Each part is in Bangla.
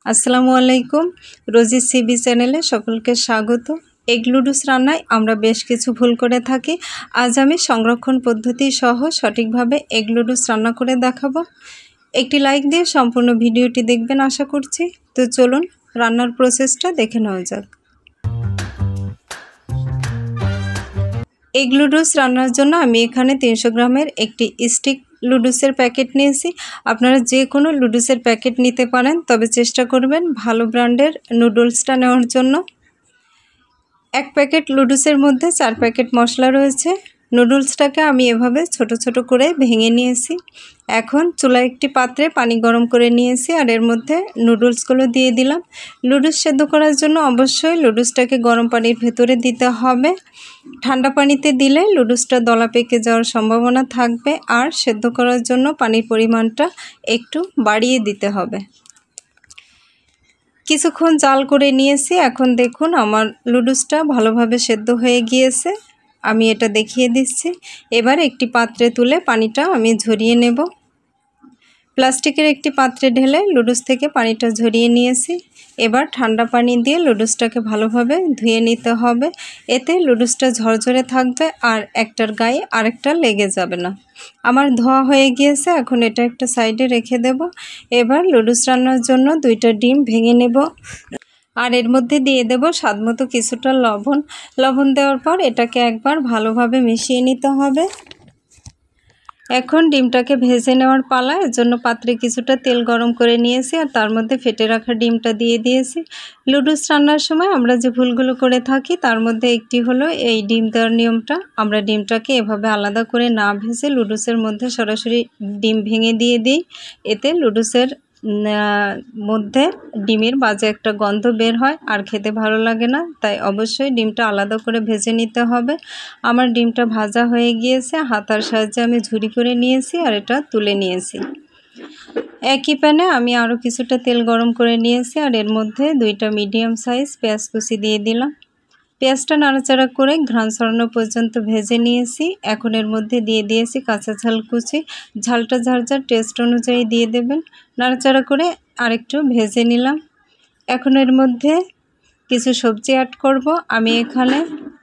আসসালামু আলাইকুম। রোজি সিবি চ্যানেলে সকলকে স্বাগত। এগ লুডুস রান্নায় আমরা বেশ কিছু ভুল করে থাকি। আজ আমি সংরক্ষণ পদ্ধতি সহ সঠিকভাবে এগ লুডুস রান্না করে দেখাবো। একটি লাইক দিয়ে সম্পূর্ণ ভিডিওটি দেখবেন আশা করছি। তো চলুন রান্নার প্রসেসটা দেখে নেওয়া যাক। এগ লুডুস রান্নার জন্য আমি এখানে 300 গ্রামের একটি স্টিক লুডুসের প্যাকেট নিয়েছি। আপনারা যে কোনো লুডুসের প্যাকেট নিতে পারেন, তবে চেষ্টা করবেন ভালো ব্র্যান্ডের নুডলসটা নেওয়ার জন্য। এক প্যাকেট লুডুসের মধ্যে 4 প্যাকেট মশলা রয়েছে। নুডলসটাকে আমি এভাবে ছোট ছোট করে ভেঙে নিয়েছি। এখন চুলায় একটি পাত্রে পানি গরম করে নিয়েছি আর এর মধ্যে নুডলসগুলো দিয়ে দিলাম। লুডুস সেদ্ধ করার জন্য অবশ্যই লুডুসটাকে গরম পানির ভেতরে দিতে হবে। ঠান্ডা পানিতে দিলে লুডুসটা দলা পেকে যাওয়ার সম্ভাবনা থাকবে, আর সেদ্ধ করার জন্য পানির পরিমাণটা একটু বাড়িয়ে দিতে হবে। কিছুক্ষণ জাল করে নিয়েছি। এখন দেখুন আমার লুডুসটা ভালোভাবে সেদ্ধ হয়ে গিয়েছে। আমি এটা দেখিয়ে দিচ্ছি। এবার একটি পাত্রে তুলে পানিটা আমি ঝরিয়ে নেব। প্লাস্টিকের একটি পাত্রে ঢেলে লুডুস থেকে পানিটা ঝরিয়ে নিয়েছি। এবার ঠান্ডা পানি দিয়ে লুডুসটাকে ভালোভাবে ধুয়ে নিতে হবে। এতে লুডুসটা ঝরঝরে থাকবে আর একটার গায়ে আরেকটা লেগে যাবে না। আমার ধোয়া হয়ে গিয়েছে। এখন এটা একটা সাইডে রেখে দেব। এবার লুডুস রান্নার জন্য 2টা ডিম ভেঙে নেব আর এর মধ্যে দিয়ে দেব স্বাদমতো কিছুটা লবণ। লবণ দেওয়ার পর এটাকে একবার ভালোভাবে মিশিয়ে নিতে হবে। এখন ডিমটাকে ভেজে নেওয়ার পালা। এর জন্য পাত্রে কিছুটা তেল গরম করে নিয়েছি আর তার মধ্যে ফেটে রাখা ডিমটা দিয়ে দিয়েছি। লুডুস রান্নার সময় আমরা যে ভুলগুলো করে থাকি তার মধ্যে একটি হলো এই ডিম দেওয়ার নিয়মটা। আমরা ডিমটাকে এভাবে আলাদা করে না ভেজে লুডুসের মধ্যে সরাসরি ডিম ভেঙে দিয়ে দিই। এতে লুডুসের মধ্যে ডিমের বাজে একটা গন্ধ বের হয় আর খেতে ভালো লাগে না। তাই অবশ্যই ডিমটা আলাদা করে ভেজে নিতে হবে। আমার ডিমটা ভাজা হয়ে গিয়েছে। হাতার সাহায্যে আমি ঝুরি করে নিয়েছি আর এটা তুলে নিয়েছি। একই প্যানে আমি আরও কিছুটা তেল গরম করে নিয়েছি আর এর মধ্যে 2টা মিডিয়াম সাইজ পেঁয়াজ কুচি দিয়ে দিলাম। পেঁয়াজটা নাড়াচাড়া করে ঘ্রাণ ছড়ানো পর্যন্ত ভেজে নিয়েছি। এখন এর মধ্যে দিয়ে দিয়েছি কাঁচা ঝাল কুচি। ঝালটা যার যার টেস্ট অনুযায়ী দিয়ে দেবেন। নাড়াচাড়া করে আরেকটু ভেজে নিলাম। এখন এর মধ্যে কিছু সবজি অ্যাড করব। আমি এখানে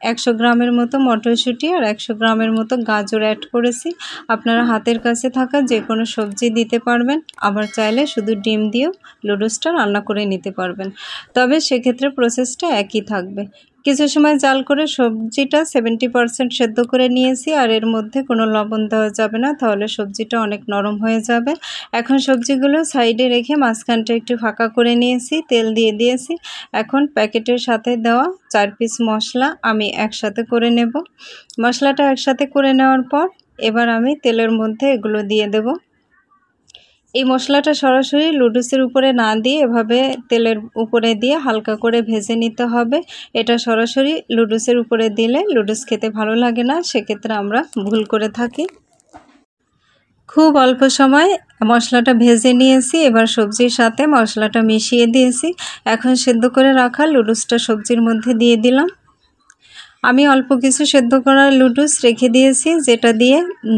100 গ্রামের মতো মটরশুঁটি আর 100 গ্রামের মতো গাজর অ্যাড করেছি। আপনারা হাতের কাছে থাকা যে কোনো সবজি দিতে পারবেন, আবার চাইলে শুধু ডিম দিয়েও লুডুসটা রান্না করে নিতে পারবেন। তবে সেক্ষেত্রে প্রসেসটা একই থাকবে। কিছু সময় জাল করে সবজিটা 70% সেদ্ধ করে নিয়েছি আর এর মধ্যে কোনো লবণ দেওয়া যাবে না, তাহলে সবজিটা অনেক নরম হয়ে যাবে। এখন সবজিগুলো সাইডে রেখে মাঝখানটা একটু ফাঁকা করে নিয়েছি, তেল দিয়ে দিয়েছি। এখন প্যাকেটের সাথে দেওয়া 4 পিস মশলা আমি একসাথে করে নেব। মশলাটা একসাথে করে নেওয়ার পর এবার আমি তেলের মধ্যে এগুলো দিয়ে দেব। এই মশলাটা সরাসরি লুডুসের উপরে না দিয়ে এভাবে তেলের উপরে দিয়ে হালকা করে ভেজে নিতে হবে। এটা সরাসরি লুডুসের উপরে দিলে লুডুস খেতে ভালো লাগে না, সেক্ষেত্রে আমরা ভুল করে থাকি। খুব অল্প সময় মশলাটা ভেজে নিয়েছি। এবার সবজির সাথে মশলাটা মিশিয়ে দিয়েছি। এখন সেদ্ধ করে রাখা লুডুসটা সবজির মধ্যে দিয়ে দিলাম। আমি অল্প কিছু সেদ্ধ করা লুডুস রেখে দিয়েছি, যেটা দিয়ে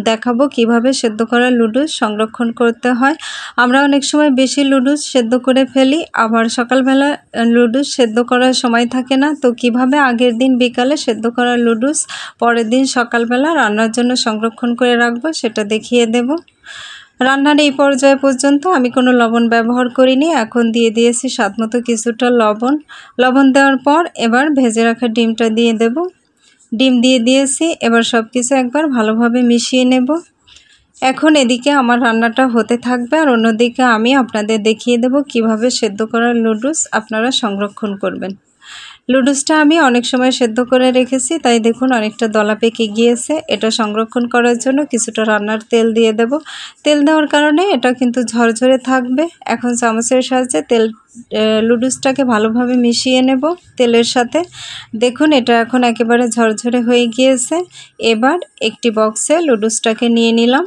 দেখাবো কিভাবে সেদ্ধ করা লুডুস সংরক্ষণ করতে হয়। আমরা অনেক সময় বেশি লুডুস সেদ্ধ করে ফেলি, আবার সকালবেলা লুডুস সেদ্ধ করার সময় থাকে না। তো কিভাবে আগের দিন বিকালে সেদ্ধ করা লুডুস পরের দিন সকালবেলা রান্নার জন্য সংরক্ষণ করে রাখবো সেটা দেখিয়ে দেব। রান্নার এই পর্যায় পর্যন্ত আমি কোনো লবণ ব্যবহার করিনি। এখন দিয়ে দিয়েছি স্বাদমতো কিছুটা লবণ। লবণ দেওয়ার পর এবার ভেজে রাখা ডিমটা দিয়ে দেব। ডিম দিয়ে দিয়েছি। এবার সব কিছু একবার ভালোভাবে মিশিয়ে নেব। এখন এদিকে আমার রান্নাটা হতে থাকবে আর অন্যদিকে আমি আপনাদের দেখিয়ে দেব কিভাবে সেদ্ধ করা লুডুস আপনারা সংরক্ষণ করবেন। লুডুসটা আমি অনেক সময় সেদ্ধ করে রেখেছি, তাই দেখুন অনেকটা দলা পেকে গিয়েছে। এটা সংরক্ষণ করার জন্য কিছুটা রান্নার তেল দিয়ে দেব। তেল দেওয়ার কারণে এটা কিন্তু ঝরঝরে থাকবে। এখন চামচের সাহায্যে লুডুসটাকে ভালোভাবে মিশিয়ে নেব তেলের সাথে। দেখুন এটা এখন একেবারে ঝরঝরে হয়ে গিয়েছে। এবার একটি বক্সে লুডুসটাকে নিয়ে নিলাম।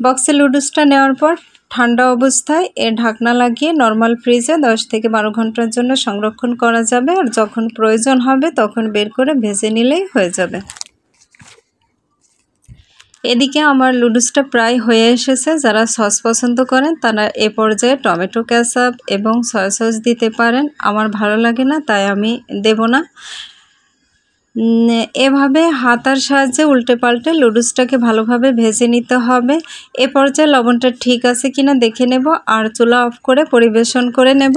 বক্সে লুডুসটা নেওয়ার পর ঠান্ডা অবস্থায় এর ঢাকনা লাগিয়ে নর্মাল ফ্রিজে 10 থেকে 12 ঘন্টার জন্য সংরক্ষণ করা যাবে। আর যখন প্রয়োজন হবে তখন বের করে ভেজে নিলেই হয়ে যাবে। এদিকে আমার লুডুসটা প্রায় হয়ে এসেছে। যারা সস পছন্দ করেন তারা এ পর্যায়ে টমেটো কেচাপ এবং সয়া সস দিতে পারেন। আমার ভালো লাগে না, তাই আমি দেব না। এভাবে হাতার সাহায্যে উল্টে পাল্টে লুডুসটাকে ভালোভাবে ভেজে নিতে হবে। এ পর্যায়ে লবণটা ঠিক আছে কিনা দেখে নেব আর চুলা অফ করে পরিবেশন করে নেব।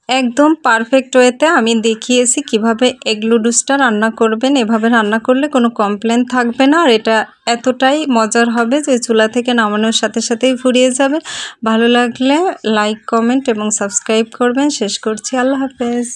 একদম পারফেক্ট ওয়েতে আমি দেখিয়েছি কিভাবে এগ লুডুসটা রান্না করবেন। এভাবে রান্না করলে কোনো কমপ্লেন থাকবে না, আর এটা এতটাই মজার হবে যে চুলা থেকে নামানোর সাথে সাথেই ফুরিয়ে যাবে। ভালো লাগলে লাইক, কমেন্ট এবং সাবস্ক্রাইব করবেন। শেষ করছি, আল্লাহ হাফেজ।